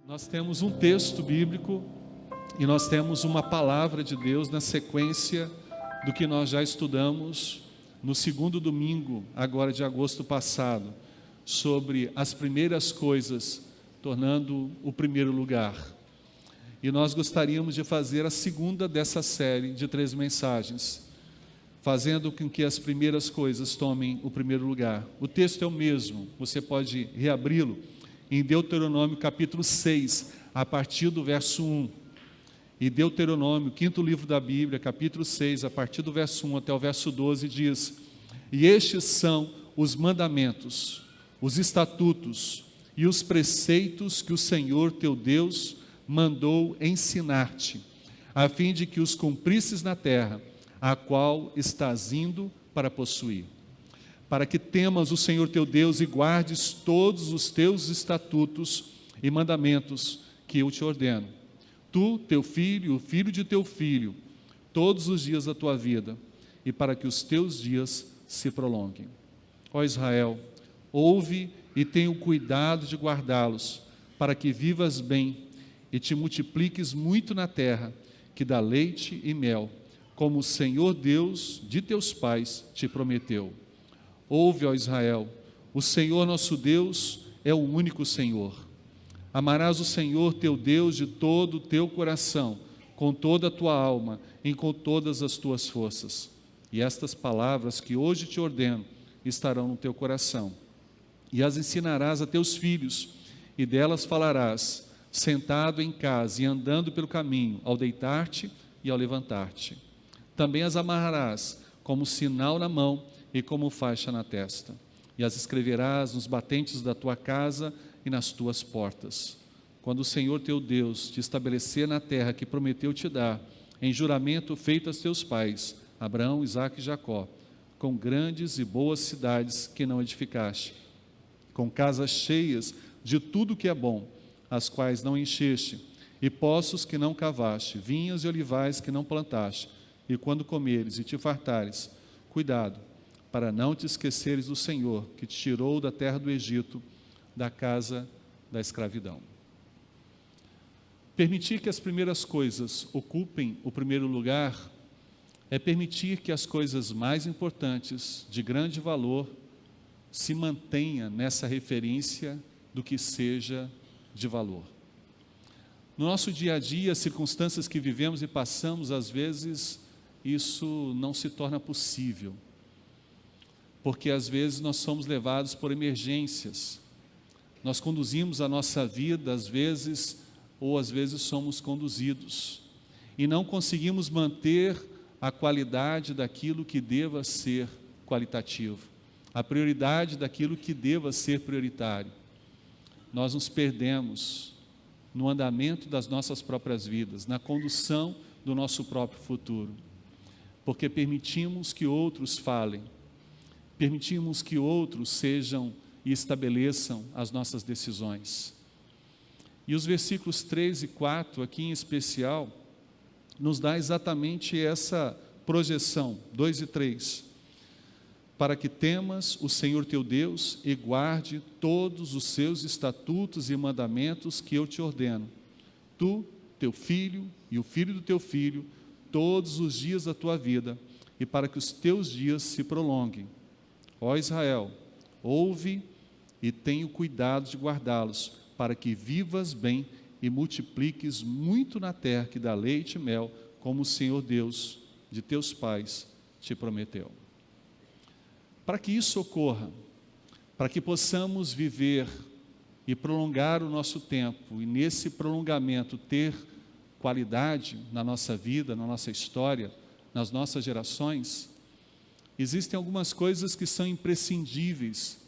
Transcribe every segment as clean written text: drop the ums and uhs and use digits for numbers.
Nós temos um texto bíblico e nós temos uma palavra de Deus na sequência do que nós já estudamos no segundo domingo, agora de agosto passado, sobre as primeiras coisas, tornando o primeiro lugar. E nós gostaríamos de fazer a segunda dessa série de 3 mensagens, fazendo com que as primeiras coisas tomem o primeiro lugar. O texto é o mesmo, você pode reabri-lo em Deuteronômio capítulo 6, a partir do verso 1. E Deuteronômio, quinto livro da Bíblia, capítulo 6, a partir do verso 1 até o verso 12, diz: E estes são os mandamentos, os estatutos e os preceitos que o Senhor teu Deus mandou ensinar-te, a fim de que os cumprisses na terra, a qual estás indo para possuir, para que temas o Senhor teu Deus e guardes todos os teus estatutos e mandamentos que eu te ordeno, tu, teu filho e o filho de teu filho, todos os dias da tua vida, e para que os teus dias se prolonguem. Ó Israel, ouve e tenha o cuidado de guardá-los, para que vivas bem e te multipliques muito na terra, que dá leite e mel, como o Senhor Deus de teus pais te prometeu. Ouve, ó Israel, o Senhor nosso Deus é o único Senhor. Amarás o Senhor teu Deus de todo o teu coração, com toda a tua alma e com todas as tuas forças. E estas palavras que hoje te ordeno estarão no teu coração. E as ensinarás a teus filhos, e delas falarás, sentado em casa e andando pelo caminho, ao deitar-te e ao levantar-te. Também as amarrarás como sinal na mão e como faixa na testa, e as escreverás nos batentes da tua casa e nas tuas portas. Quando o Senhor teu Deus te estabelecer na terra que prometeu te dar, em juramento feito a teus pais, Abraão, Isaque e Jacó, com grandes e boas cidades que não edificaste, com casas cheias de tudo que é bom, as quais não encheste, e poços que não cavaste, vinhas e olivais que não plantaste, e quando comeres e te fartares, cuidado, para não te esqueceres do Senhor, que te tirou da terra do Egito, da casa da escravidão. Permitir que as primeiras coisas ocupem o primeiro lugar é permitir que as coisas mais importantes, de grande valor, se mantenha nessa referência do que seja de valor. No nosso dia a dia, as circunstâncias que vivemos e passamos, às vezes, isso não se torna possível, porque às vezes nós somos levados por emergências, nós conduzimos a nossa vida, às vezes somos conduzidos, e não conseguimos manter a qualidade daquilo que deva ser qualitativo, a prioridade daquilo que deva ser prioritário. Nós nos perdemos no andamento das nossas próprias vidas, na condução do nosso próprio futuro, porque permitimos que outros falem, permitimos que outros sejam e estabeleçam as nossas decisões. E os versículos 3 e 4, aqui em especial, nos dá exatamente essa projeção, 2 e 3. Para que temas o Senhor teu Deus e guarde todos os seus estatutos e mandamentos que eu te ordeno, tu, teu filho e o filho do teu filho, todos os dias da tua vida, e para que os teus dias se prolonguem. Ó Israel, ouve e tenha o cuidado de guardá-los, para que vivas bem e multipliques muito na terra que dá leite e mel, como o Senhor Deus de teus pais te prometeu. Para que isso ocorra, para que possamos viver e prolongar o nosso tempo, e nesse prolongamento ter qualidade na nossa vida, na nossa história, nas nossas gerações, existem algumas coisas que são imprescindíveis.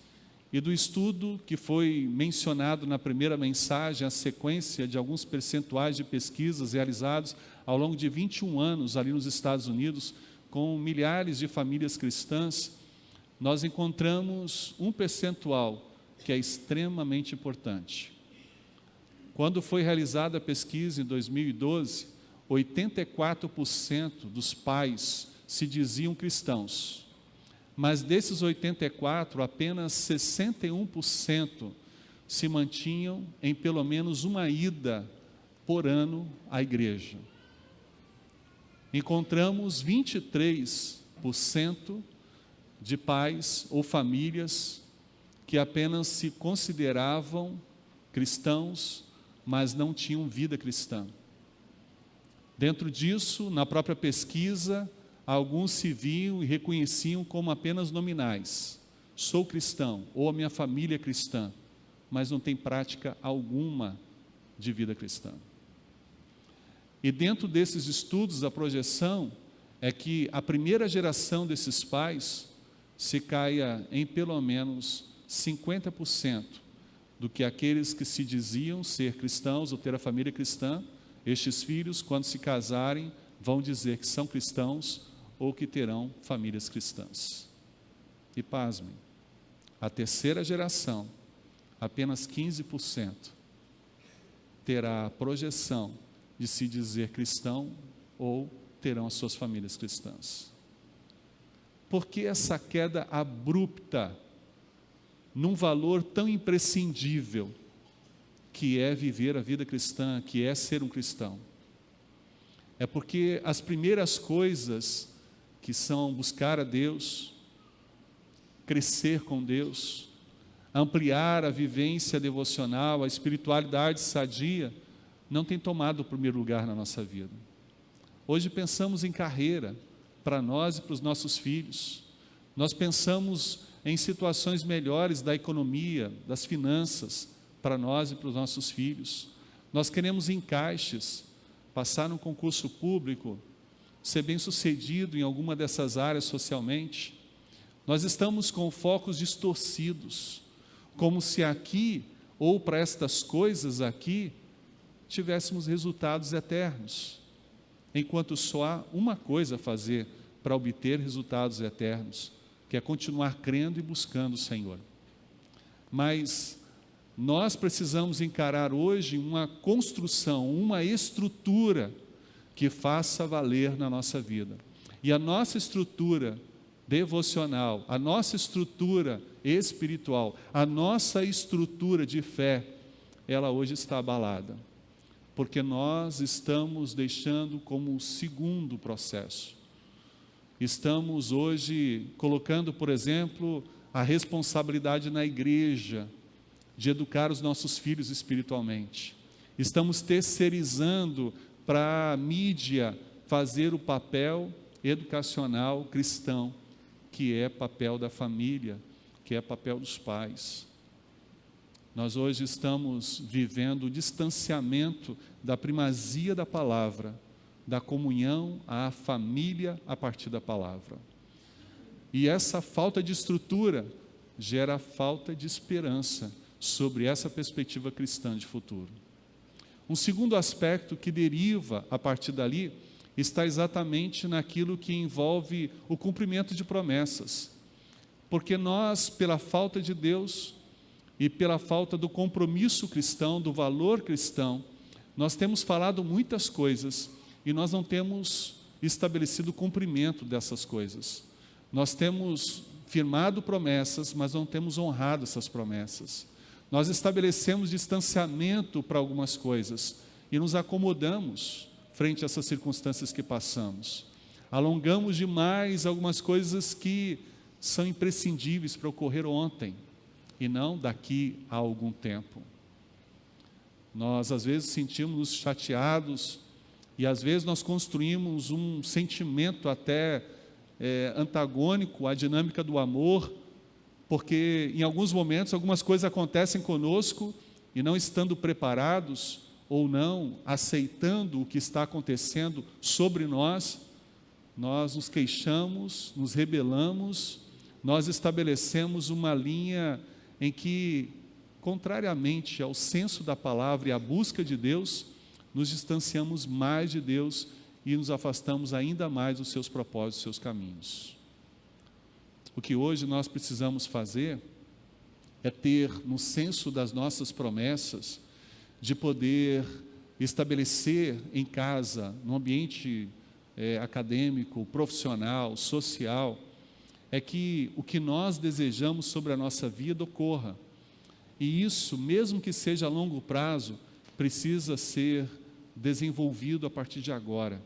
E do estudo que foi mencionado na primeira mensagem, a sequência de alguns percentuais de pesquisas realizados ao longo de 21 anos ali nos Estados Unidos, com milhares de famílias cristãs, nós encontramos um percentual que é extremamente importante. Quando foi realizada a pesquisa em 2012, 84% dos pais se diziam cristãos, mas desses 84, apenas 61% se mantinham em pelo menos uma ida por ano à igreja. Encontramos 23% de pais ou famílias que apenas se consideravam cristãos, mas não tinham vida cristã. Dentro disso, na própria pesquisa, alguns se viam e reconheciam como apenas nominais. Sou cristão, ou a minha família é cristã, mas não tem prática alguma de vida cristã. E dentro desses estudos, a projeção é que a primeira geração desses pais se caia em pelo menos 50% do que aqueles que se diziam ser cristãos ou ter a família cristã, estes filhos, quando se casarem, vão dizer que são cristãos ou que terão famílias cristãs. E pasmem, a terceira geração, apenas 15%, terá a projeção de se dizer cristão ou terão as suas famílias cristãs. Por que essa queda abrupta num valor tão imprescindível que é viver a vida cristã, que é ser um cristão? É porque as primeiras coisas que são buscar a Deus, crescer com Deus, ampliar a vivência devocional, a espiritualidade sadia, não tem tomado o primeiro lugar na nossa vida. Hoje pensamos em carreira para nós e para os nossos filhos. Nós pensamos em situações melhores da economia, das finanças, para nós e para os nossos filhos. Nós queremos encaixes, passar num concurso público, ser bem-sucedido em alguma dessas áreas socialmente. Nós estamos com focos distorcidos, como se aqui, ou para estas coisas aqui, tivéssemos resultados eternos, enquanto só há uma coisa a fazer para obter resultados eternos, que é continuar crendo e buscando o Senhor. Mas nós precisamos encarar hoje uma construção, uma estrutura que faça valer na nossa vida. E a nossa estrutura devocional, a nossa estrutura espiritual, a nossa estrutura de fé, ela hoje está abalada, porque nós estamos deixando como um segundo processo. Estamos hoje colocando, por exemplo, a responsabilidade na igreja de educar os nossos filhos espiritualmente. Estamos terceirizando para a mídia fazer o papel educacional cristão, que é papel da família, que é papel dos pais. Nós hoje estamos vivendo o distanciamento da primazia da palavra, da comunhão à família a partir da palavra. E essa falta de estrutura gera falta de esperança sobre essa perspectiva cristã de futuro. Um segundo aspecto que deriva a partir dali está exatamente naquilo que envolve o cumprimento de promessas. Porque nós, pela falta de Deus e pela falta do compromisso cristão, do valor cristão, nós temos falado muitas coisas e nós não temos estabelecido o cumprimento dessas coisas. Nós temos firmado promessas, mas não temos honrado essas promessas. Nós estabelecemos distanciamento para algumas coisas e nos acomodamos frente a essas circunstâncias que passamos. Alongamos demais algumas coisas que são imprescindíveis para ocorrer ontem e não daqui a algum tempo. Nós às vezes sentimos chateados e às vezes nós construímos um sentimento até antagônico à dinâmica do amor, porque em alguns momentos algumas coisas acontecem conosco e não estando preparados ou não aceitando o que está acontecendo sobre nós, nós nos queixamos, nos rebelamos, nós estabelecemos uma linha em que, contrariamente ao senso da palavra e à busca de Deus, nos distanciamos mais de Deus e nos afastamos ainda mais dos seus propósitos, dos seus caminhos. O que hoje nós precisamos fazer é ter no senso das nossas promessas de poder estabelecer em casa, no ambiente acadêmico, profissional, social, é que o que nós desejamos sobre a nossa vida ocorra. E isso, mesmo que seja a longo prazo, precisa ser desenvolvido a partir de agora.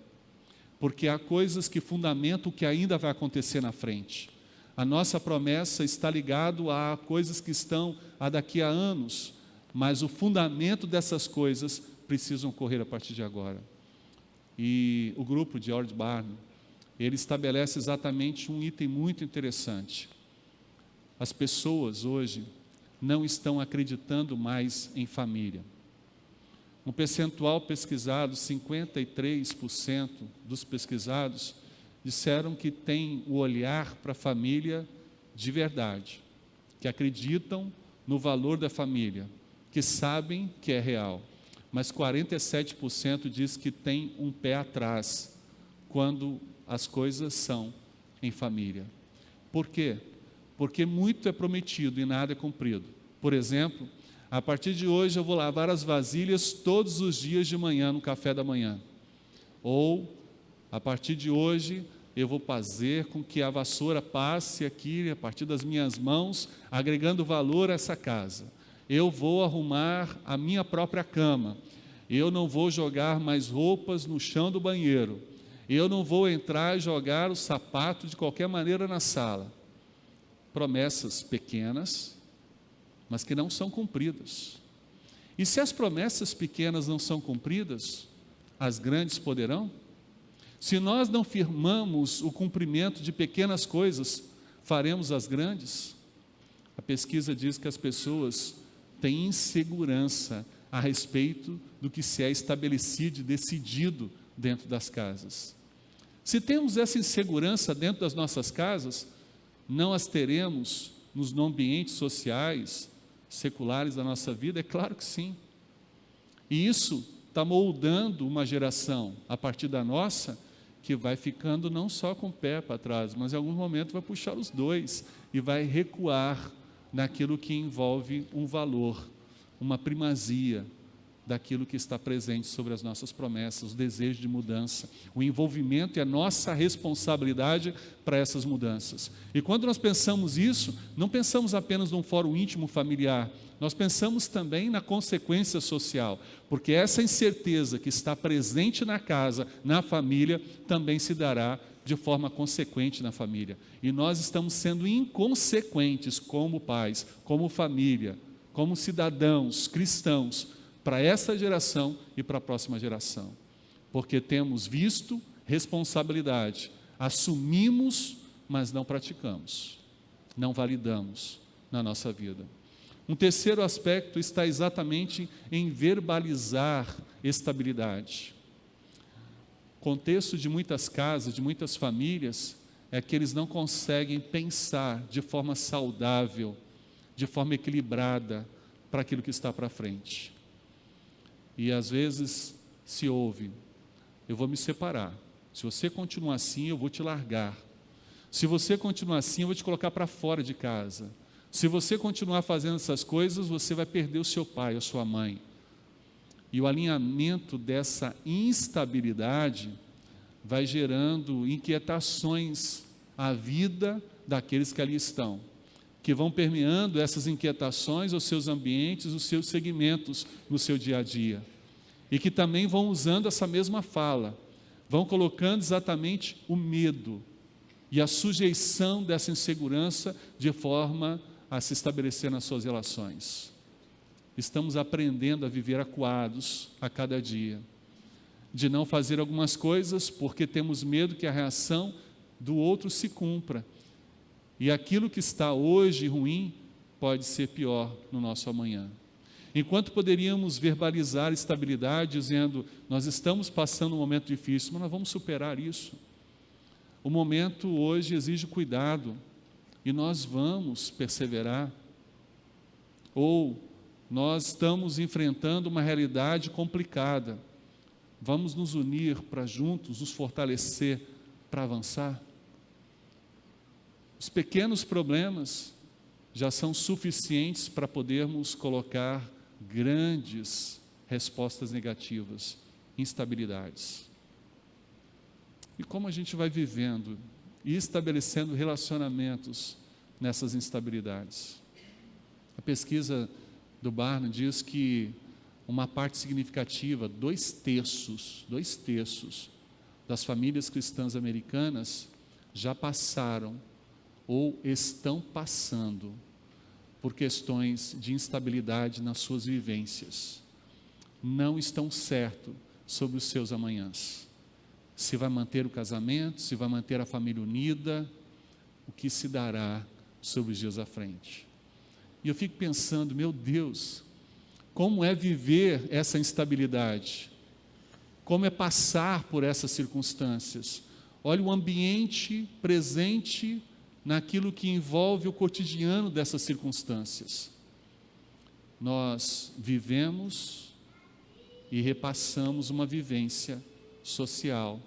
Porque há coisas que fundamentam o que ainda vai acontecer na frente. A nossa promessa está ligada a coisas que estão daqui a anos, mas o fundamento dessas coisas precisam ocorrer a partir de agora. E o grupo de George Barna, ele estabelece exatamente um item muito interessante. As pessoas hoje não estão acreditando mais em família. Um percentual pesquisado, 53% dos pesquisados disseram que têm o olhar para a família de verdade, que acreditam no valor da família, que sabem que é real. Mas 47% diz que tem um pé atrás quando as coisas são em família. Por quê? Porque muito é prometido e nada é cumprido. Por exemplo, a partir de hoje eu vou lavar as vasilhas todos os dias de manhã no café da manhã. Ou, a partir de hoje, eu vou fazer com que a vassoura passe aqui, a partir das minhas mãos, agregando valor a essa casa. Eu vou arrumar a minha própria cama. Eu não vou jogar mais roupas no chão do banheiro. Eu não vou entrar e jogar o sapato de qualquer maneira na sala. Promessas pequenas, mas que não são cumpridas. E se as promessas pequenas não são cumpridas, as grandes poderão? Se nós não firmamos o cumprimento de pequenas coisas, faremos as grandes? A pesquisa diz que as pessoas têm insegurança a respeito do que se é estabelecido e decidido dentro das casas. Se temos essa insegurança dentro das nossas casas, não as teremos nos ambientes sociais, seculares da nossa vida? É claro que sim. E isso está moldando uma geração, a partir da nossa, que vai ficando não só com o pé para trás, mas em algum momento vai puxar os dois e vai recuar naquilo que envolve um valor, uma primazia daquilo que está presente sobre as nossas promessas, o desejo de mudança, o envolvimento e a nossa responsabilidade para essas mudanças. E quando nós pensamos isso, não pensamos apenas num fórum íntimo familiar, nós pensamos também na consequência social, porque essa incerteza que está presente na casa, na família, também se dará de forma consequente na família. E nós estamos sendo inconsequentes como pais, como família, como cidadãos cristãos, para essa geração e para a próxima geração, porque temos visto responsabilidade, assumimos, mas não praticamos, não validamos na nossa vida. Um terceiro aspecto está exatamente em verbalizar estabilidade. O contexto de muitas casas, de muitas famílias, é que eles não conseguem pensar de forma saudável, de forma equilibrada para aquilo que está para frente. E às vezes se ouve: eu vou me separar, se você continuar assim eu vou te largar, se você continuar assim eu vou te colocar para fora de casa, se você continuar fazendo essas coisas você vai perder o seu pai, a sua mãe. E o alinhamento dessa instabilidade vai gerando inquietações à vida daqueles que ali estão, que vão permeando essas inquietações aos seus ambientes, os seus segmentos no seu dia a dia, e que também vão usando essa mesma fala, vão colocando exatamente o medo e a sujeição dessa insegurança de forma a se estabelecer nas suas relações. Estamos aprendendo a viver acuados a cada dia, de não fazer algumas coisas porque temos medo que a reação do outro se cumpra. E aquilo que está hoje ruim pode ser pior no nosso amanhã. Enquanto poderíamos verbalizar estabilidade, dizendo: nós estamos passando um momento difícil, mas nós vamos superar isso. O momento hoje exige cuidado e nós vamos perseverar. Ou nós estamos enfrentando uma realidade complicada, vamos nos unir para juntos nos fortalecer para avançar. Os pequenos problemas já são suficientes para podermos colocar grandes respostas negativas, instabilidades. E como a gente vai vivendo e estabelecendo relacionamentos nessas instabilidades? A pesquisa do Barna diz que uma parte significativa, 2/3 das famílias cristãs americanas já passaram ou estão passando por questões de instabilidade nas suas vivências. Não estão certos sobre os seus amanhãs. Se vai manter o casamento, se vai manter a família unida, o que se dará sobre os dias à frente. E eu fico pensando, meu Deus, como é viver essa instabilidade? Como é passar por essas circunstâncias? Olha o ambiente presente naquilo que envolve o cotidiano dessas circunstâncias. Nós vivemos e repassamos uma vivência social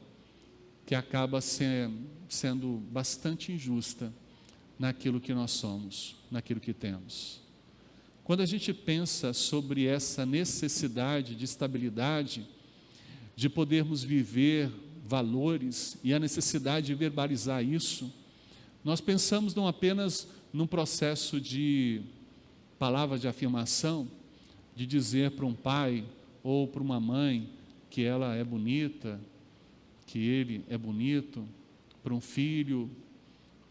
que acaba sendo bastante injusta naquilo que nós somos, naquilo que temos. Quando a gente pensa sobre essa necessidade de estabilidade, de podermos viver valores e a necessidade de verbalizar isso, nós pensamos não apenas num processo de palavra de afirmação, de dizer para um pai ou para uma mãe que ela é bonita, que ele é bonito, para um filho,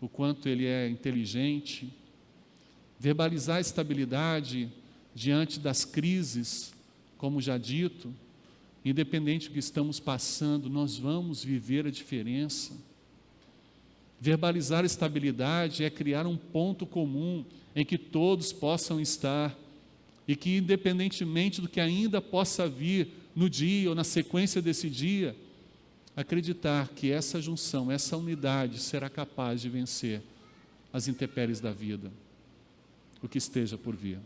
o quanto ele é inteligente. Verbalizar a estabilidade diante das crises, como já dito, independente do que estamos passando, nós vamos viver a diferença. Verbalizar a estabilidade é criar um ponto comum em que todos possam estar e que, independentemente do que ainda possa vir no dia ou na sequência desse dia, acreditar que essa junção, essa unidade será capaz de vencer as intempéries da vida, o que esteja por vir.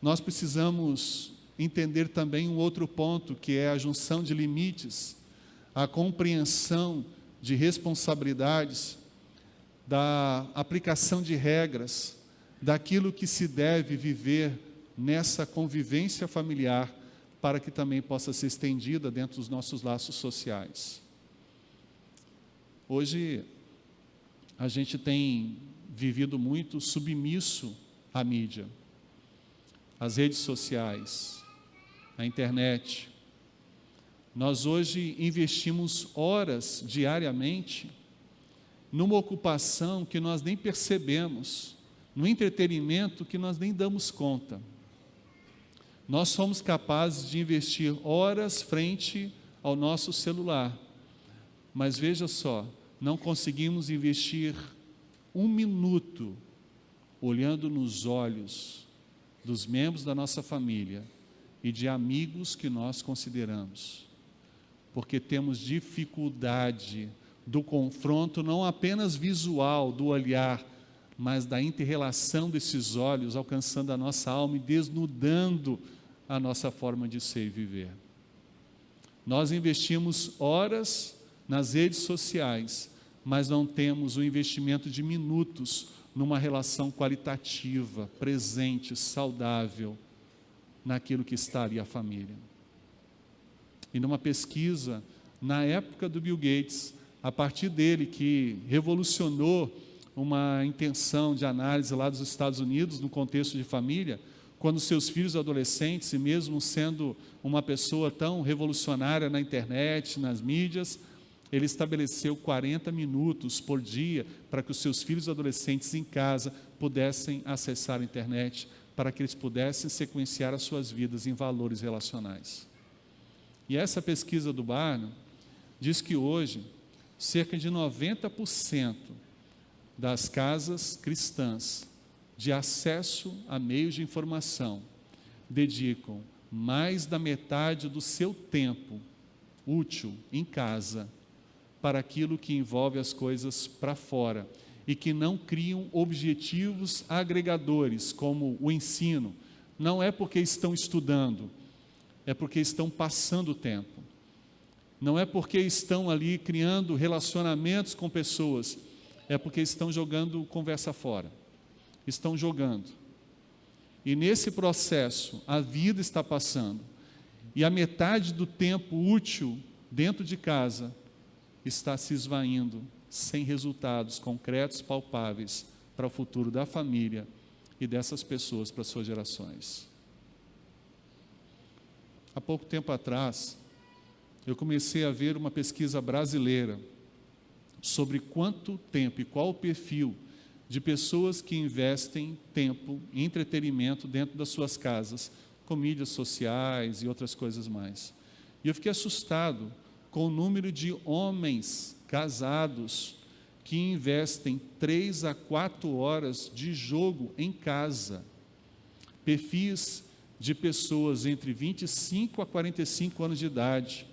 Nós precisamos entender também um outro ponto, que é a junção de limites, a compreensão de responsabilidades, da aplicação de regras, daquilo que se deve viver nessa convivência familiar, para que também possa ser estendida dentro dos nossos laços sociais. Hoje, a gente tem vivido muito submisso à mídia, às redes sociais, à internet. Nós hoje investimos horas diariamente numa ocupação que nós nem percebemos, no entretenimento que nós nem damos conta. Nós somos capazes de investir horas frente ao nosso celular, mas veja só, não conseguimos investir 1 minuto olhando nos olhos dos membros da nossa família e de amigos que nós consideramos, porque temos dificuldade do confronto, não apenas visual, do olhar, mas da inter-relação desses olhos, alcançando a nossa alma e desnudando a nossa forma de ser e viver. Nós investimos horas nas redes sociais, mas não temos o investimento de minutos numa relação qualitativa, presente, saudável, naquilo que está ali a família. E numa pesquisa, na época do Bill Gates, a partir dele, que revolucionou uma intenção de análise lá dos Estados Unidos, no contexto de família, quando seus filhos adolescentes, e mesmo sendo uma pessoa tão revolucionária na internet, nas mídias, ele estabeleceu 40 minutos por dia para que os seus filhos adolescentes em casa pudessem acessar a internet, para que eles pudessem sequenciar as suas vidas em valores relacionais. E essa pesquisa do Barna diz que hoje, cerca de 90% das casas cristãs de acesso a meios de informação dedicam mais da metade do seu tempo útil em casa para aquilo que envolve as coisas para fora e que não criam objetivos agregadores como o ensino. Não é porque estão estudando, é porque estão passando o tempo. Não é porque estão ali criando relacionamentos com pessoas, é porque estão jogando conversa fora. Estão jogando. E nesse processo, a vida está passando. E a metade do tempo útil dentro de casa está se esvaindo, sem resultados concretos, palpáveis, para o futuro da família e dessas pessoas para as suas gerações. Há pouco tempo atrás, eu comecei a ver uma pesquisa brasileira sobre quanto tempo e qual o perfil de pessoas que investem tempo em entretenimento dentro das suas casas, com mídias sociais e outras coisas mais. E eu fiquei assustado com o número de homens casados que investem 3 a 4 horas de jogo em casa. Perfis de pessoas entre 25 a 45 anos de idade,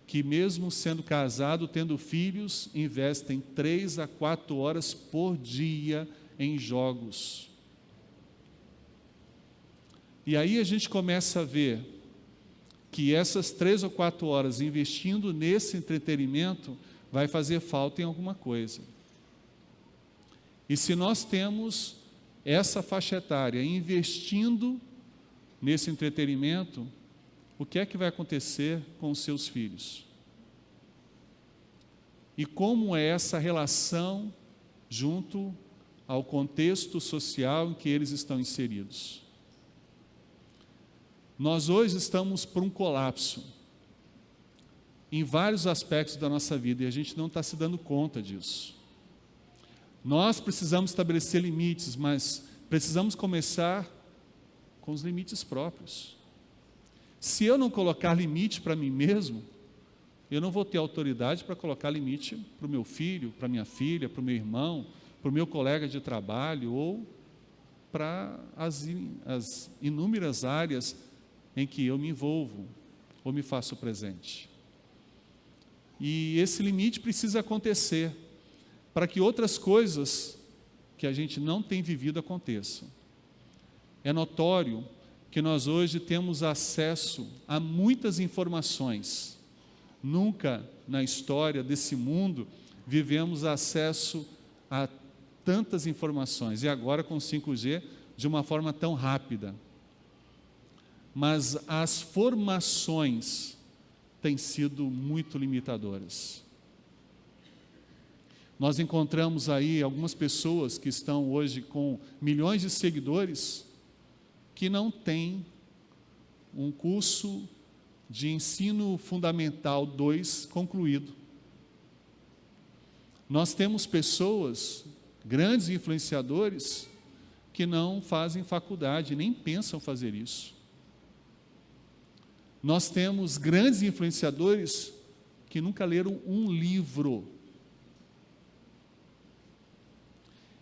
que mesmo sendo casado, tendo filhos, investem 3 a 4 horas por dia em jogos. E aí a gente começa a ver que essas 3 ou 4 horas investindo nesse entretenimento vai fazer falta em alguma coisa. E se nós temos essa faixa etária investindo nesse entretenimento, o que é que vai acontecer com os seus filhos? E como é essa relação junto ao contexto social em que eles estão inseridos? Nós hoje estamos por um colapso em vários aspectos da nossa vida e a gente não está se dando conta disso. Nós precisamos estabelecer limites, mas precisamos começar com os limites próprios. Se eu não colocar limite para mim mesmo, eu não vou ter autoridade para colocar limite para o meu filho, para a minha filha, para o meu irmão, para o meu colega de trabalho ou para as inúmeras áreas em que eu me envolvo ou me faço presente. E esse limite precisa acontecer para que outras coisas que a gente não tem vivido aconteçam. É notório que nós hoje temos acesso a muitas informações. Nunca na história desse mundo vivemos acesso a tantas informações, e agora com 5G de uma forma tão rápida. Mas as formações têm sido muito limitadoras. Nós encontramos aí algumas pessoas que estão hoje com milhões de seguidores que não têm um curso de ensino fundamental 2 concluído. Nós temos pessoas, grandes influenciadores, que não fazem faculdade, nem pensam fazer isso. Nós temos grandes influenciadores que nunca leram um livro.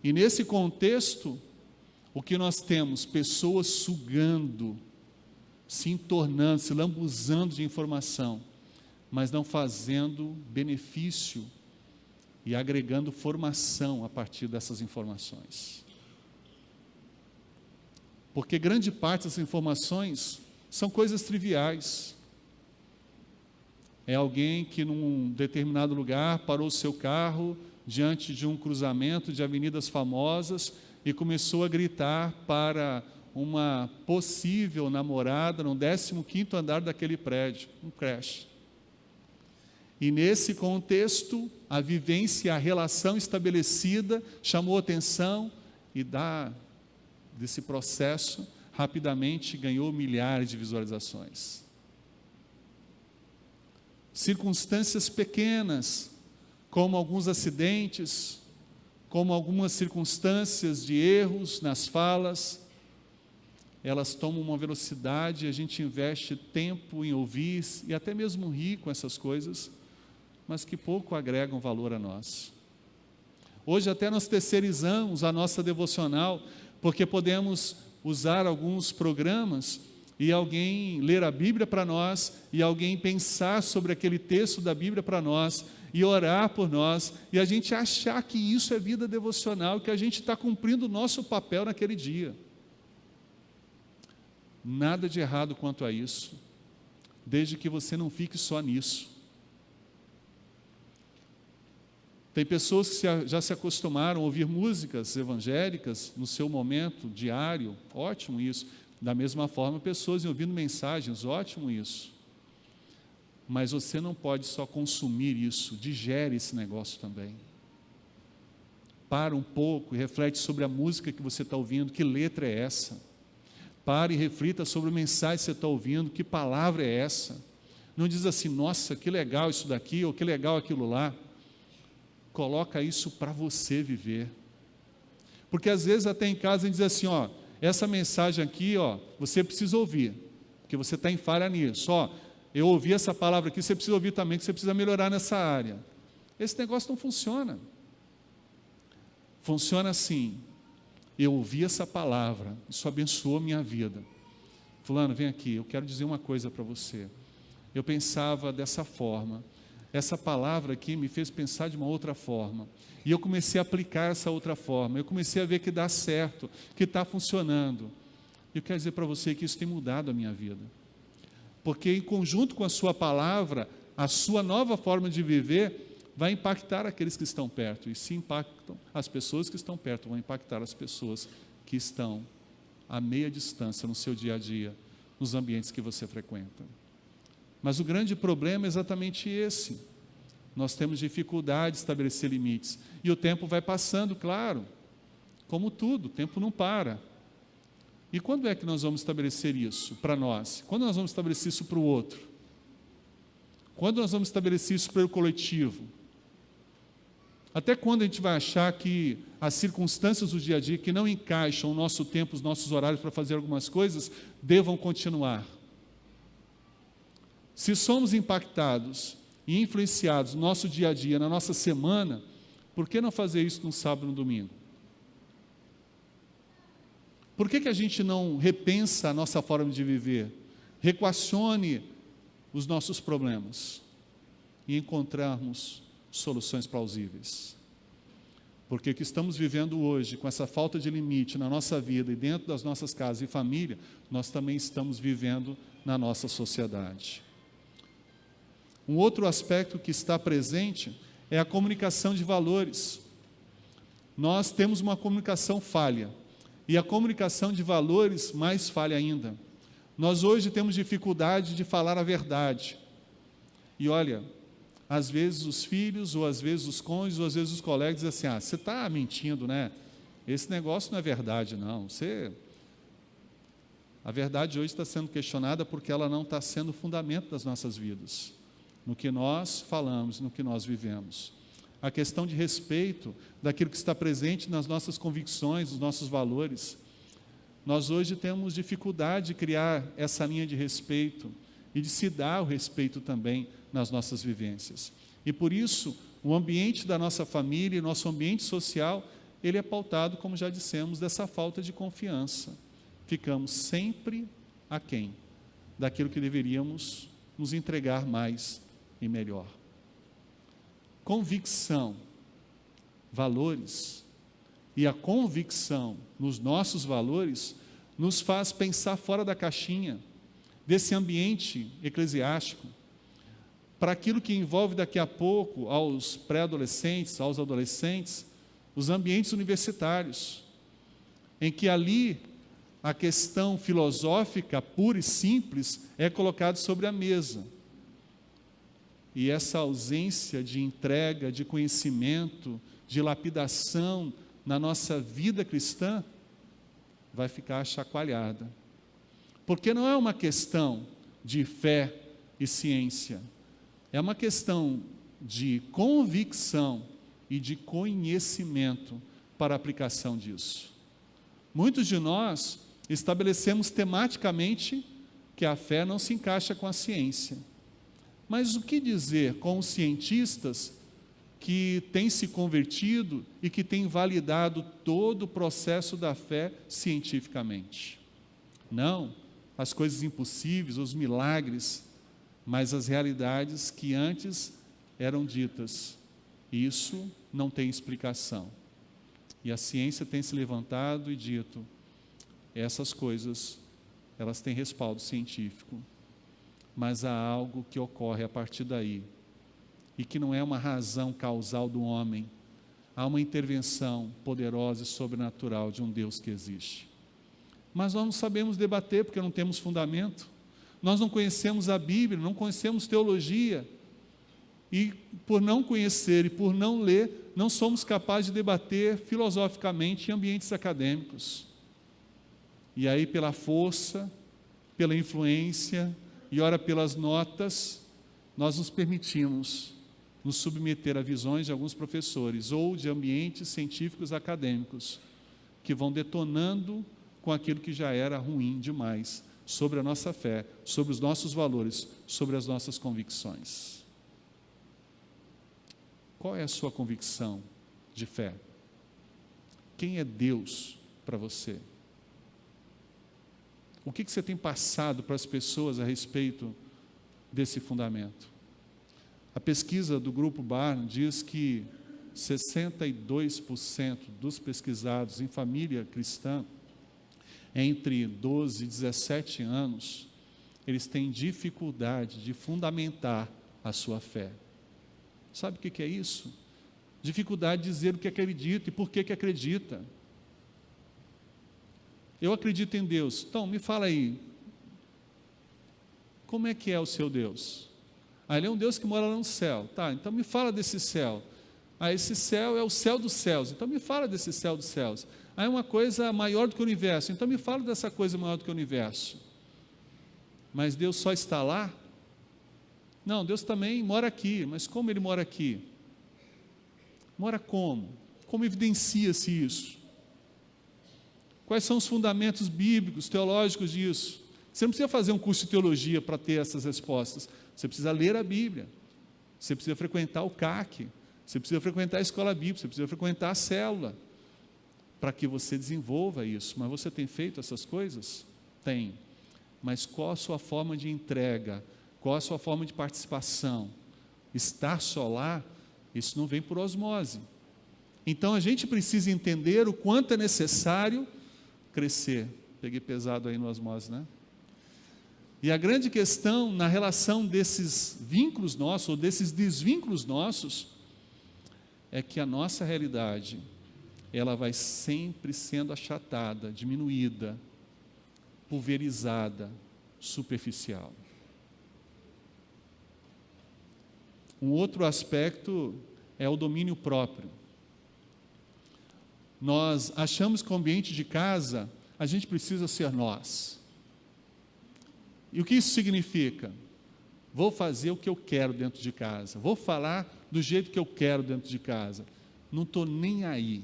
E nesse contexto, o que nós temos? Pessoas sugando, se entornando, se lambuzando de informação, mas não fazendo benefício e agregando formação a partir dessas informações. Porque grande parte das informações são coisas triviais. É alguém que num determinado lugar parou o seu carro diante de um cruzamento de avenidas famosas e começou a gritar para uma possível namorada no 15º andar daquele prédio, um creche. E nesse contexto, a vivência, a relação estabelecida chamou atenção e desse processo, rapidamente ganhou milhares de visualizações. Circunstâncias pequenas, como alguns acidentes, como algumas circunstâncias de erros nas falas, elas tomam uma velocidade, a gente investe tempo em ouvir e até mesmo rir com essas coisas, mas que pouco agregam valor a nós. Hoje até nós terceirizamos a nossa devocional, porque podemos usar alguns programas e alguém ler a Bíblia para nós, e alguém pensar sobre aquele texto da Bíblia para nós, e orar por nós, e a gente achar que isso é vida devocional, que a gente está cumprindo o nosso papel naquele dia. Nada de errado quanto a isso, desde que você não fique só nisso. Tem pessoas que já se acostumaram a ouvir músicas evangélicas no seu momento diário, ótimo isso. Da mesma forma, pessoas ouvindo mensagens, ótimo isso. Mas você não pode só consumir isso, digere esse negócio também. para um pouco e reflete sobre a música que você está ouvindo, que letra é essa? Pare e reflita sobre a mensagem que você está ouvindo, que palavra é essa? Não diz assim, nossa, que legal isso daqui, ou que legal aquilo lá. Coloca isso para você viver. Porque às vezes até em casa a gente diz assim, ó, essa mensagem aqui, ó, você precisa ouvir, porque você está em falha nisso, ó, eu ouvi essa palavra aqui, você precisa ouvir também, que você precisa melhorar nessa área. Esse negócio não funciona. Funciona assim, eu ouvi essa palavra, isso abençoou minha vida. Fulano, vem aqui, eu quero dizer uma coisa para você. Eu pensava dessa forma, essa palavra aqui me fez pensar de uma outra forma, e eu comecei a aplicar essa outra forma, eu comecei a ver que dá certo, que está funcionando. E eu quero dizer para você que isso tem mudado a minha vida, porque em conjunto com a sua palavra, a sua nova forma de viver vai impactar aqueles que estão perto, e se impactam as pessoas que estão perto, vão impactar as pessoas que estão a meia distância no seu dia a dia, nos ambientes que você frequenta. Mas o grande problema é exatamente esse. Nós temos dificuldade de estabelecer limites. E o tempo vai passando, claro. Como tudo, o tempo não para. E quando é que nós vamos estabelecer isso para nós? Quando nós vamos estabelecer isso para o outro? Quando nós vamos estabelecer isso para o coletivo? Até quando a gente vai achar que as circunstâncias do dia a dia que não encaixam o nosso tempo, os nossos horários para fazer algumas coisas, devam continuar? Se somos impactados e influenciados no nosso dia a dia, na nossa semana, por que não fazer isso no sábado e no domingo? Por que a gente não repensa a nossa forma de viver? Reequacione os nossos problemas e encontrarmos soluções plausíveis. Porque o que estamos vivendo hoje, com essa falta de limite na nossa vida e dentro das nossas casas e família, nós também estamos vivendo na nossa sociedade. Um outro aspecto que está presente é a comunicação de valores. Nós temos uma comunicação falha, e a comunicação de valores mais falha ainda. Nós hoje temos dificuldade de falar a verdade. E olha, às vezes os filhos, ou às vezes os cônjuges, ou às vezes os colegas dizem assim, você está mentindo, né? Esse negócio não é verdade, não. A verdade hoje está sendo questionada porque ela não está sendo o fundamento das nossas vidas, no que nós falamos, no que nós vivemos. A questão de respeito daquilo que está presente nas nossas convicções, nos nossos valores. Nós hoje temos dificuldade de criar essa linha de respeito e de se dar o respeito também nas nossas vivências. E por isso, o ambiente da nossa família, nosso ambiente social, ele é pautado, como já dissemos, dessa falta de confiança. Ficamos sempre aquém daquilo que deveríamos nos entregar mais e melhor. Convicção, valores, e a convicção nos nossos valores nos faz pensar fora da caixinha desse ambiente eclesiástico, para aquilo que envolve daqui a pouco aos pré-adolescentes, aos adolescentes, os ambientes universitários, em que ali a questão filosófica pura e simples é colocada sobre a mesa. E essa ausência de entrega, de conhecimento, de lapidação na nossa vida cristã, vai ficar chacoalhada. Porque não é uma questão de fé e ciência, é uma questão de convicção e de conhecimento para a aplicação disso. Muitos de nós estabelecemos tematicamente que a fé não se encaixa com a ciência. Mas o que dizer com os cientistas que têm se convertido e que têm validado todo o processo da fé cientificamente? Não as coisas impossíveis, os milagres, mas as realidades que antes eram ditas. Isso não tem explicação. E a ciência tem se levantado e dito, essas coisas, elas têm respaldo científico. Mas há algo que ocorre a partir daí, e que não é uma razão causal do homem, há uma intervenção poderosa e sobrenatural de um Deus que existe. Mas nós não sabemos debater, porque não temos fundamento, nós não conhecemos a Bíblia, não conhecemos teologia, E por não conhecer e por não ler, não somos capazes de debater filosoficamente em ambientes acadêmicos. E aí, pela força, pela influência e ora pelas notas, nós nos permitimos nos submeter a visões de alguns professores ou de ambientes científicos acadêmicos que vão detonando com aquilo que já era ruim demais sobre a nossa fé, sobre os nossos valores, sobre as nossas convicções. Qual é a sua convicção de fé? Quem é Deus para você? O que você tem passado para as pessoas a respeito desse fundamento? A pesquisa do Grupo Barna diz que 62% dos pesquisados em família cristã, entre 12 e 17 anos, eles têm dificuldade de fundamentar a sua fé. Sabe o que é isso? Dificuldade de dizer o que acredita e por que acredita. Eu acredito em Deus. Então, me fala aí, como é que é o seu Deus? Ele é um Deus que mora lá no céu. Tá, então me fala desse céu. Esse céu é o céu dos céus. Então me fala desse céu dos céus. É uma coisa maior do que o universo. Então me fala dessa coisa maior do que o universo. Mas Deus só está lá? Não, Deus também mora aqui. Mas como Ele mora aqui? Mora como? Como evidencia-se isso? Quais são os fundamentos bíblicos, teológicos disso? Você não precisa fazer um curso de teologia para ter essas respostas. Você precisa ler a Bíblia. Você precisa frequentar o CAC. Você precisa frequentar a escola bíblica. Você precisa frequentar a célula. Para que você desenvolva isso. Mas você tem feito essas coisas? Tem. Mas qual a sua forma de entrega? Qual a sua forma de participação? Estar só lá, isso não vem por osmose. Então a gente precisa entender o quanto é necessário crescer. Peguei pesado aí no osmose, né? E a grande questão na relação desses vínculos nossos, ou desses desvínculos nossos, é que a nossa realidade, ela vai sempre sendo achatada, diminuída, pulverizada, superficial. Um outro aspecto é o domínio próprio. Nós achamos que o ambiente de casa, a gente precisa ser nós. E o que isso significa? Vou fazer o que eu quero dentro de casa, vou falar do jeito que eu quero dentro de casa, não estou nem aí.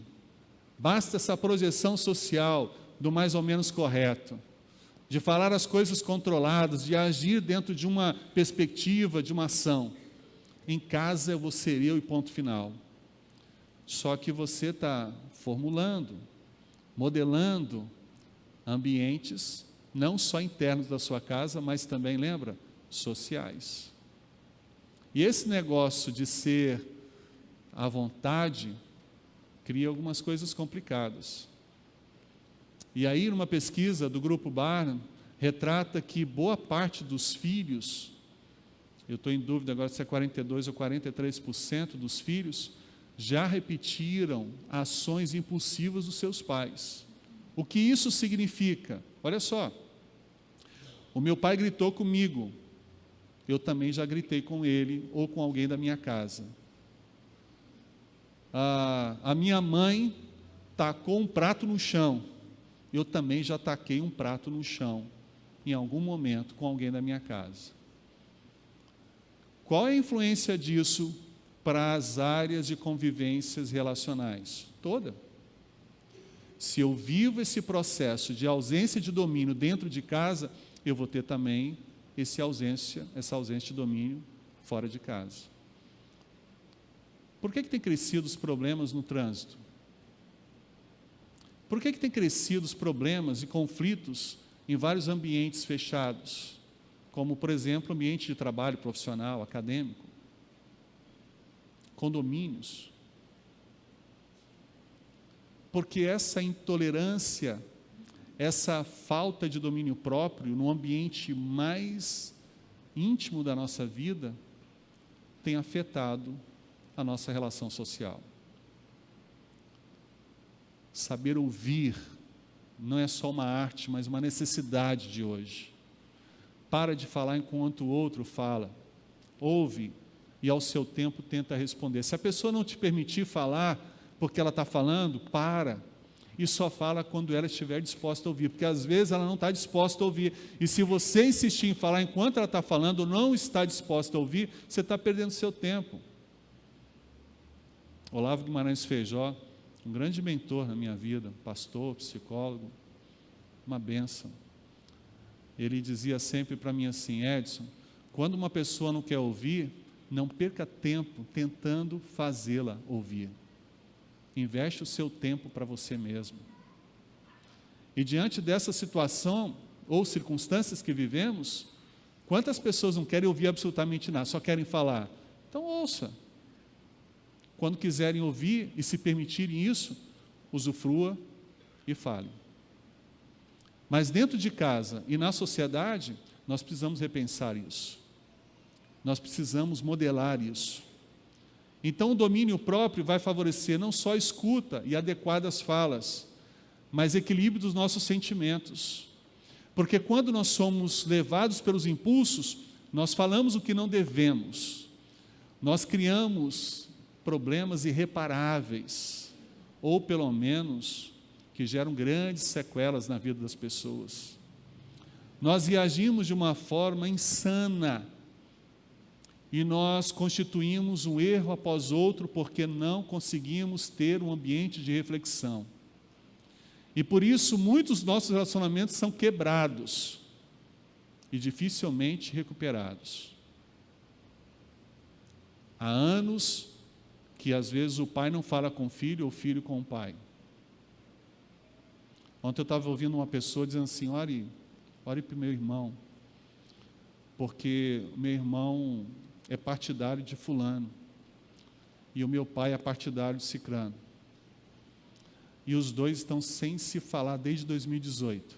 Basta essa projeção social do mais ou menos correto, de falar as coisas controladas, de agir dentro de uma perspectiva, de uma ação. Em casa eu vou ser eu e ponto final. Só que você está formulando, modelando ambientes, não só internos da sua casa, mas também, lembra, sociais. E esse negócio de ser à vontade, cria algumas coisas complicadas. E aí, numa pesquisa do Grupo Barna, retrata que boa parte dos filhos, eu estou em dúvida agora se é 42% ou 43% dos filhos, já repetiram ações impulsivas dos seus pais. O que isso significa? Olha só, o meu pai gritou comigo, eu também já gritei com ele ou com alguém da minha casa. A minha mãe tacou um prato no chão, eu também já taquei um prato no chão, em algum momento, com alguém da minha casa. Qual é a influência disso para as áreas de convivências relacionais? Toda. Se eu vivo esse processo de ausência de domínio dentro de casa, eu vou ter também essa ausência de domínio fora de casa. Por que tem crescido os problemas no trânsito? Por que tem crescido os problemas e conflitos em vários ambientes fechados? Como, por exemplo, ambiente de trabalho profissional, acadêmico, condomínios. Porque essa intolerância, essa falta de domínio próprio no ambiente mais íntimo da nossa vida tem afetado a nossa relação social. Saber ouvir não é só uma arte, mas uma necessidade de hoje. Para de falar enquanto o outro fala. Ouve, e ao seu tempo tenta responder. Se a pessoa não te permitir falar porque ela está falando, para. E só fala quando ela estiver disposta a ouvir, porque às vezes ela não está disposta a ouvir. E se você insistir em falar enquanto ela está falando, ou não está disposta a ouvir, você está perdendo seu tempo. Olavo Guimarães Feijó, um grande mentor na minha vida, pastor, psicólogo, uma bênção. Ele dizia sempre para mim assim: Edson, quando uma pessoa não quer ouvir, não perca tempo tentando fazê-la ouvir. Investe o seu tempo para você mesmo. E diante dessa situação ou circunstâncias que vivemos, quantas pessoas não querem ouvir absolutamente nada, só querem falar? Então ouça. Quando quiserem ouvir e se permitirem isso, usufrua e fale. Mas dentro de casa e na sociedade, nós precisamos repensar isso. Nós precisamos modelar isso. Então o domínio próprio vai favorecer não só a escuta e adequadas falas, mas equilíbrio dos nossos sentimentos. Porque quando nós somos levados pelos impulsos, nós falamos o que não devemos. Nós criamos problemas irreparáveis, ou pelo menos que geram grandes sequelas na vida das pessoas. Nós reagimos de uma forma insana, e nós constituímos um erro após outro, porque não conseguimos ter um ambiente de reflexão. E por isso muitos dos nossos relacionamentos são quebrados, e dificilmente recuperados. Há anos que às vezes o pai não fala com o filho, ou o filho com o pai. Ontem eu estava ouvindo uma pessoa dizendo assim: ore para o meu irmão, porque o meu irmão é partidário de fulano, e o meu pai é partidário de cicrano. E os dois estão sem se falar desde 2018.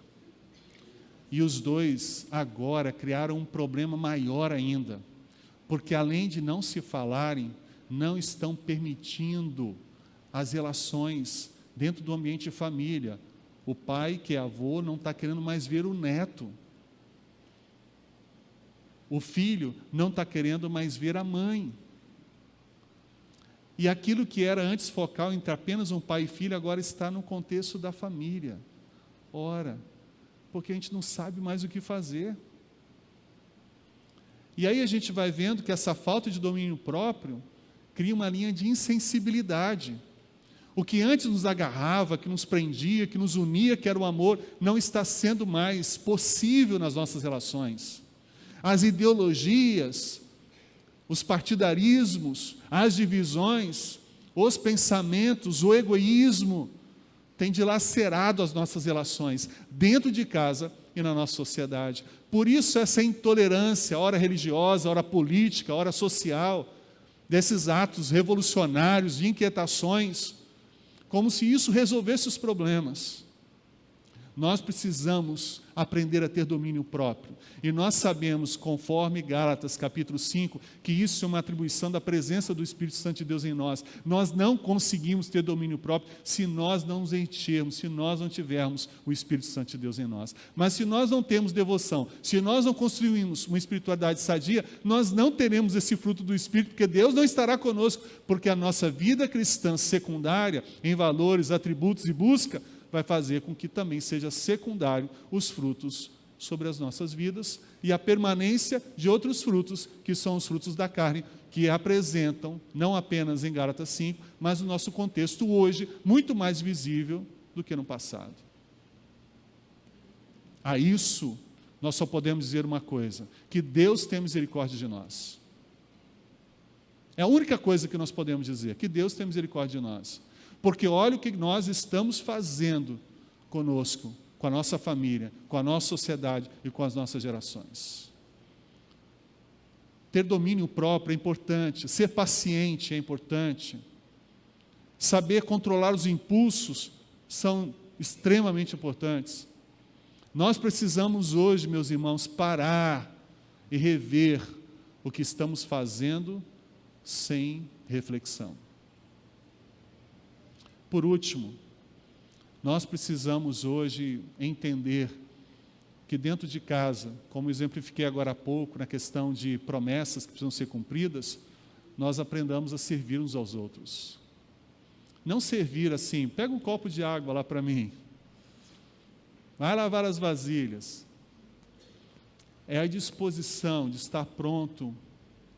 E os dois agora criaram um problema maior ainda, porque além de não se falarem, não estão permitindo as relações dentro do ambiente de família. O pai, que é avô, não está querendo mais ver o neto. O filho não está querendo mais ver a mãe. E aquilo que era antes focal entre apenas um pai e filho, agora está no contexto da família. Ora, porque a gente não sabe mais o que fazer. E aí a gente vai vendo que essa falta de domínio próprio cria uma linha de insensibilidade. O que antes nos agarrava, que nos prendia, que nos unia, que era o amor, não está sendo mais possível nas nossas relações. As ideologias, os partidarismos, as divisões, os pensamentos, o egoísmo, têm dilacerado as nossas relações, dentro de casa e na nossa sociedade. Por isso essa intolerância, ora religiosa, ora política, ora social, desses atos revolucionários, de inquietações, como se isso resolvesse os problemas. Nós precisamos aprender a ter domínio próprio. E nós sabemos, conforme Gálatas capítulo 5, que isso é uma atribuição da presença do Espírito Santo de Deus em nós. Nós não conseguimos ter domínio próprio se nós não nos enchermos, se nós não tivermos o Espírito Santo de Deus em nós. Mas se nós não temos devoção, se nós não construímos uma espiritualidade sadia, nós não teremos esse fruto do Espírito, porque Deus não estará conosco, porque a nossa vida cristã secundária, em valores, atributos e busca, vai fazer com que também seja secundário os frutos sobre as nossas vidas e a permanência de outros frutos, que são os frutos da carne, que apresentam, não apenas em Gálatas 5, mas no nosso contexto hoje, muito mais visível do que no passado. A isso, nós só podemos dizer uma coisa: que Deus tem misericórdia de nós. É a única coisa que nós podemos dizer, que Deus tem misericórdia de nós. Porque olha o que nós estamos fazendo conosco, com a nossa família, com a nossa sociedade e com as nossas gerações. Ter domínio próprio é importante, ser paciente é importante, saber controlar os impulsos são extremamente importantes. Nós precisamos hoje, meus irmãos, parar e rever o que estamos fazendo sem reflexão. Por último, nós precisamos hoje entender que dentro de casa, como exemplifiquei agora há pouco, na questão de promessas que precisam ser cumpridas, nós aprendamos a servir uns aos outros. Não servir assim, pega um copo de água lá para mim, vai lavar as vasilhas. É a disposição de estar pronto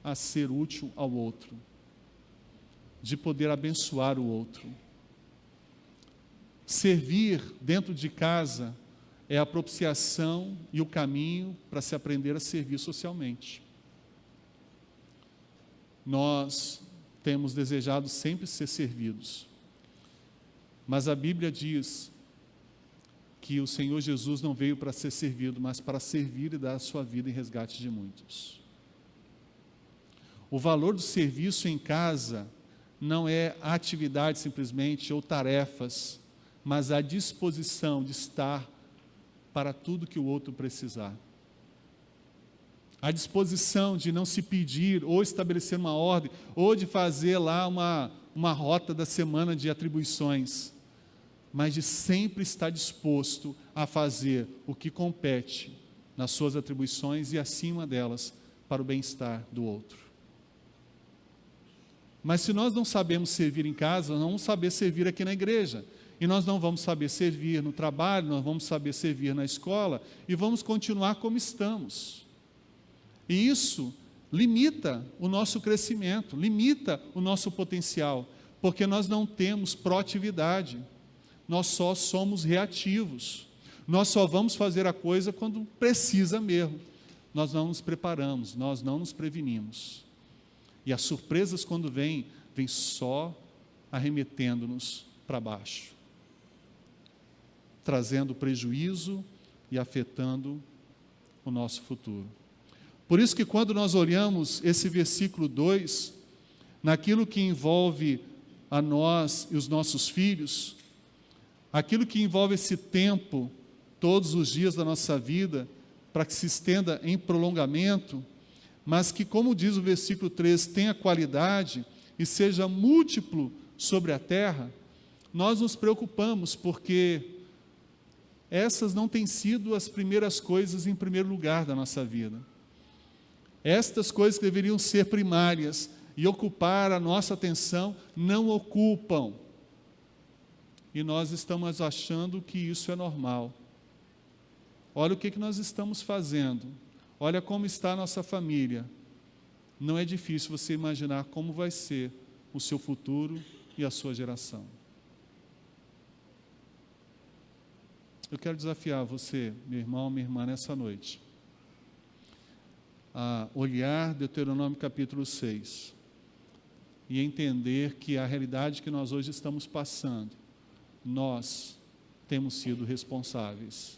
a ser útil ao outro, de poder abençoar o outro. Servir dentro de casa é a propiciação e o caminho para se aprender a servir socialmente. Nós temos desejado sempre ser servidos, mas a Bíblia diz que o Senhor Jesus não veio para ser servido, mas para servir e dar a sua vida em resgate de muitos. O valor do serviço em casa não é atividade simplesmente ou tarefas, mas a disposição de estar para tudo que o outro precisar. A disposição de não se pedir ou estabelecer uma ordem, ou de fazer lá uma rota da semana de atribuições, mas de sempre estar disposto a fazer o que compete nas suas atribuições e acima delas para o bem-estar do outro. Mas se nós não sabemos servir em casa, nós não vamos saber servir aqui na igreja. E nós não vamos saber servir no trabalho, nós vamos saber servir na escola e vamos continuar como estamos. E isso limita o nosso crescimento, limita o nosso potencial, porque nós não temos proatividade, nós só somos reativos, nós só vamos fazer a coisa quando precisa mesmo, nós não nos preparamos, nós não nos prevenimos. E as surpresas quando vêm só arremetendo-nos para baixo, trazendo prejuízo e afetando o nosso futuro. Por isso que quando nós olhamos esse versículo 2, naquilo que envolve a nós e os nossos filhos, aquilo que envolve esse tempo, todos os dias da nossa vida, para que se estenda em prolongamento, mas que, como diz o versículo 3, tenha qualidade e seja múltiplo sobre a terra, nós nos preocupamos, porque essas não têm sido as primeiras coisas em primeiro lugar da nossa vida. Estas coisas que deveriam ser primárias e ocupar a nossa atenção, não ocupam. E nós estamos achando que isso é normal. Olha o que nós estamos fazendo. Olha como está a nossa família. Não é difícil você imaginar como vai ser o seu futuro e a sua geração. Eu quero desafiar você, meu irmão, minha irmã, nessa noite, a olhar Deuteronômio capítulo 6 e entender que a realidade que nós hoje estamos passando, nós temos sido responsáveis.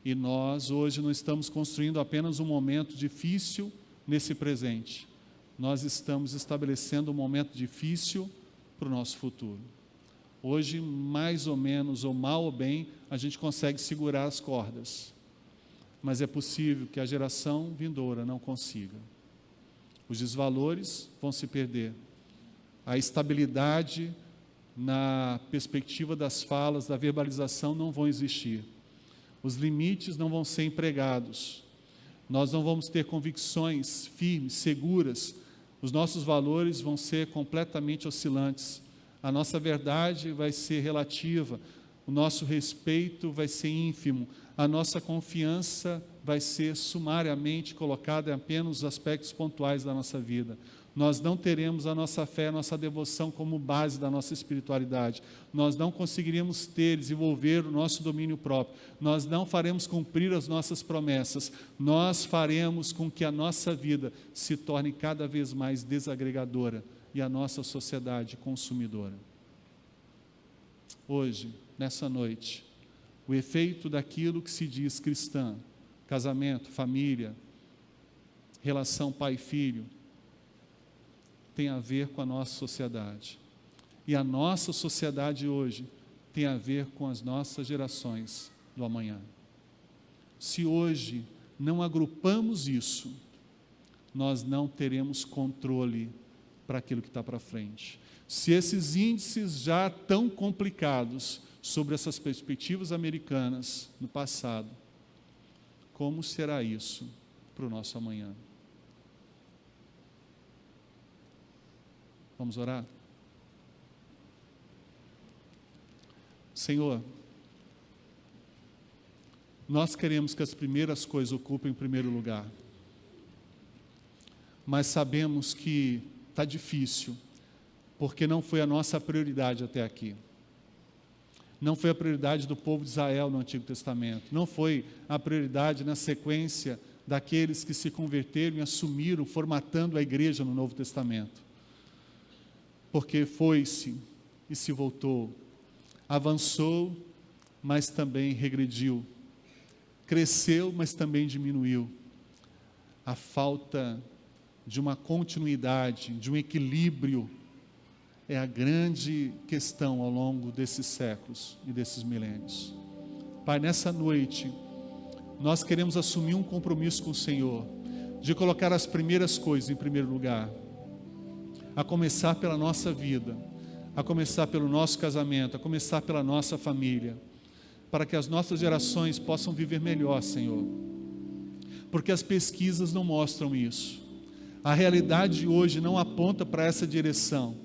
E nós hoje não estamos construindo apenas um momento difícil nesse presente, nós estamos estabelecendo um momento difícil para o nosso futuro. Hoje, mais ou menos, ou mal ou bem, a gente consegue segurar as cordas. Mas é possível que a geração vindoura não consiga. Os desvalores vão se perder. A estabilidade na perspectiva das falas, da verbalização, não vão existir. Os limites não vão ser empregados. Nós não vamos ter convicções firmes, seguras. Os nossos valores vão ser completamente oscilantes. A nossa verdade vai ser relativa, o nosso respeito vai ser ínfimo, a nossa confiança vai ser sumariamente colocada em apenas os aspectos pontuais da nossa vida. Nós não teremos a nossa fé, a nossa devoção como base da nossa espiritualidade. Nós não conseguiríamos desenvolver o nosso domínio próprio. Nós não faremos cumprir as nossas promessas. Nós faremos com que a nossa vida se torne cada vez mais desagregadora e a nossa sociedade consumidora. Hoje, nessa noite, o efeito daquilo que se diz cristã, casamento, família, relação pai e filho, tem a ver com a nossa sociedade. E a nossa sociedade hoje tem a ver com as nossas gerações do amanhã. Se hoje não agrupamos isso, nós não teremos controle para aquilo que está para frente. Se esses índices já tão complicados sobre essas perspectivas americanas no passado, como será isso para o nosso amanhã? Vamos orar? Senhor, nós queremos que as primeiras coisas ocupem o primeiro lugar, mas sabemos que está difícil, porque não foi a nossa prioridade até aqui. Não foi a prioridade do povo de Israel no Antigo Testamento, não foi a prioridade na sequência daqueles que se converteram e assumiram, formatando a igreja no Novo Testamento. Porque foi-se e se voltou, avançou, mas também regrediu, cresceu, mas também diminuiu. A falta de uma continuidade, de um equilíbrio, é a grande questão ao longo desses séculos e desses milênios. Pai, nessa noite, nós queremos assumir um compromisso com o Senhor, de colocar as primeiras coisas em primeiro lugar, a começar pela nossa vida, a começar pelo nosso casamento, a começar pela nossa família, para que as nossas gerações possam viver melhor, Senhor, porque as pesquisas não mostram isso, a realidade de hoje não aponta para essa direção,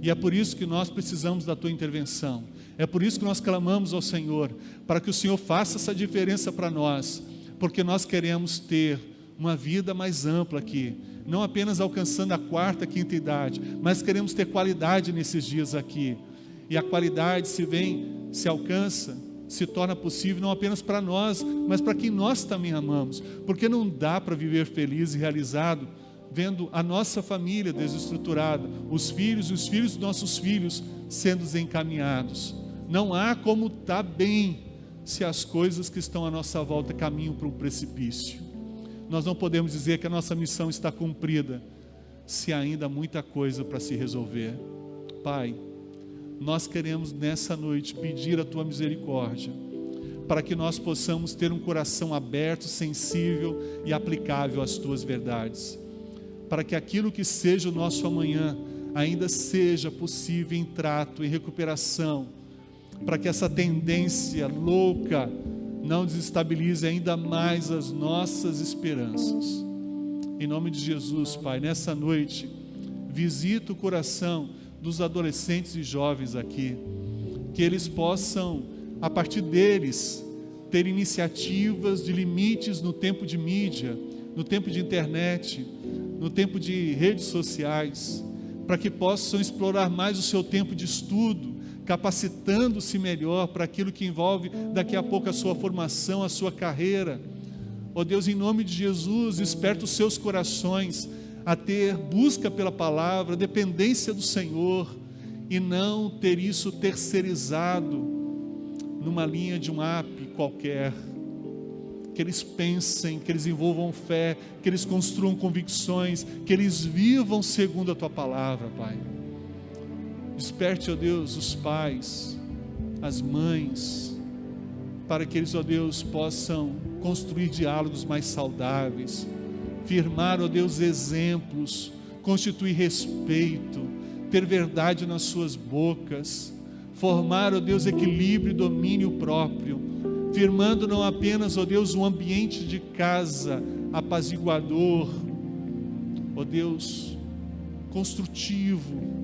e é por isso que nós precisamos da Tua intervenção, é por isso que nós clamamos ao Senhor, para que o Senhor faça essa diferença para nós, porque nós queremos ter uma vida mais ampla aqui, não apenas alcançando a quarta, quinta idade, mas queremos ter qualidade nesses dias aqui, e a qualidade se alcança, se torna possível não apenas para nós, mas para quem nós também amamos, porque não dá para viver feliz e realizado, vendo a nossa família desestruturada, os filhos e os filhos dos nossos filhos sendo desencaminhados. Não há como estar bem se as coisas que estão à nossa volta caminham para um precipício. Nós não podemos dizer que a nossa missão está cumprida se ainda há muita coisa para se resolver. Pai, nós queremos nessa noite pedir a Tua misericórdia, para que nós possamos ter um coração aberto, sensível e aplicável às Tuas verdades, para que aquilo que seja o nosso amanhã ainda seja possível em trato, em recuperação, para que essa tendência louca não desestabilize ainda mais as nossas esperanças. Em nome de Jesus, Pai, nessa noite, visita o coração dos adolescentes e jovens aqui, que eles possam, a partir deles, ter iniciativas de limites no tempo de mídia, no tempo de internet, no tempo de redes sociais, para que possam explorar mais o seu tempo de estudo, capacitando-se melhor para aquilo que envolve daqui a pouco a sua formação, a sua carreira. Ó Deus, em nome de Jesus, desperta os seus corações a ter busca pela palavra, dependência do Senhor, e não ter isso terceirizado numa linha de um app qualquer. Que eles pensem, que eles envolvam fé, que eles construam convicções, que eles vivam segundo a Tua palavra, Pai. Desperte, ó Deus, os pais, as mães, para que eles, ó Deus, possam construir diálogos mais saudáveis, firmar, ó Deus, exemplos, constituir respeito, ter verdade nas suas bocas, formar, ó Deus, equilíbrio e domínio próprio, firmando não apenas, ó Deus, um ambiente de casa apaziguador, ó Deus, construtivo,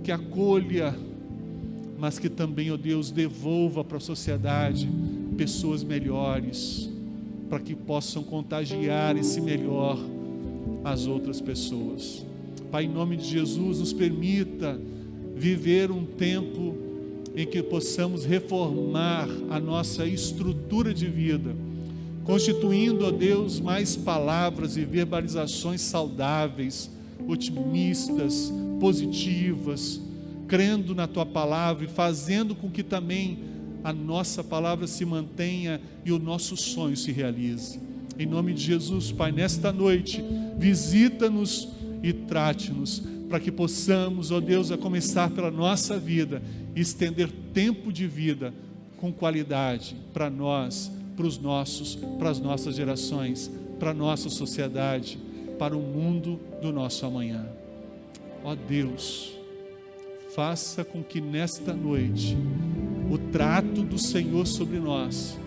que acolha, mas que também, ó Deus, devolva para a sociedade pessoas melhores, para que possam contagiar esse melhor às outras pessoas. Pai, em nome de Jesus, nos permita viver um tempo em que possamos reformar a nossa estrutura de vida, constituindo, ó Deus, mais palavras e verbalizações saudáveis, otimistas, positivas, crendo na Tua palavra e fazendo com que também a nossa palavra se mantenha e o nosso sonho se realize. Em nome de Jesus, Pai, nesta noite, visita-nos e trate-nos, para que possamos, ó Deus, a começar pela nossa vida, estender tempo de vida com qualidade para nós, para as nossas gerações, para a nossa sociedade, para o mundo do nosso amanhã. Ó Deus, faça com que nesta noite o trato do Senhor sobre nós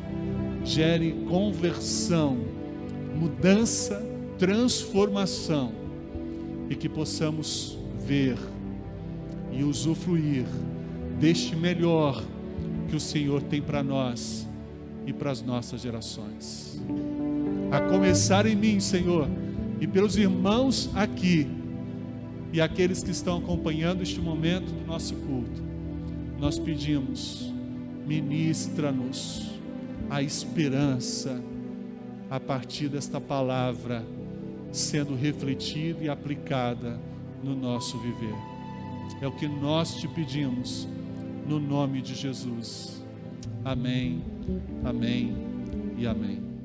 gere conversão, mudança, transformação, e que possamos viver e usufruir deste melhor que o Senhor tem para nós e para as nossas gerações. A começar em mim, Senhor, e pelos irmãos aqui e aqueles que estão acompanhando este momento do nosso culto, nós pedimos, ministra-nos a esperança a partir desta palavra sendo refletida e aplicada no nosso viver. É o que nós te pedimos, no nome de Jesus. Amém, amém e amém.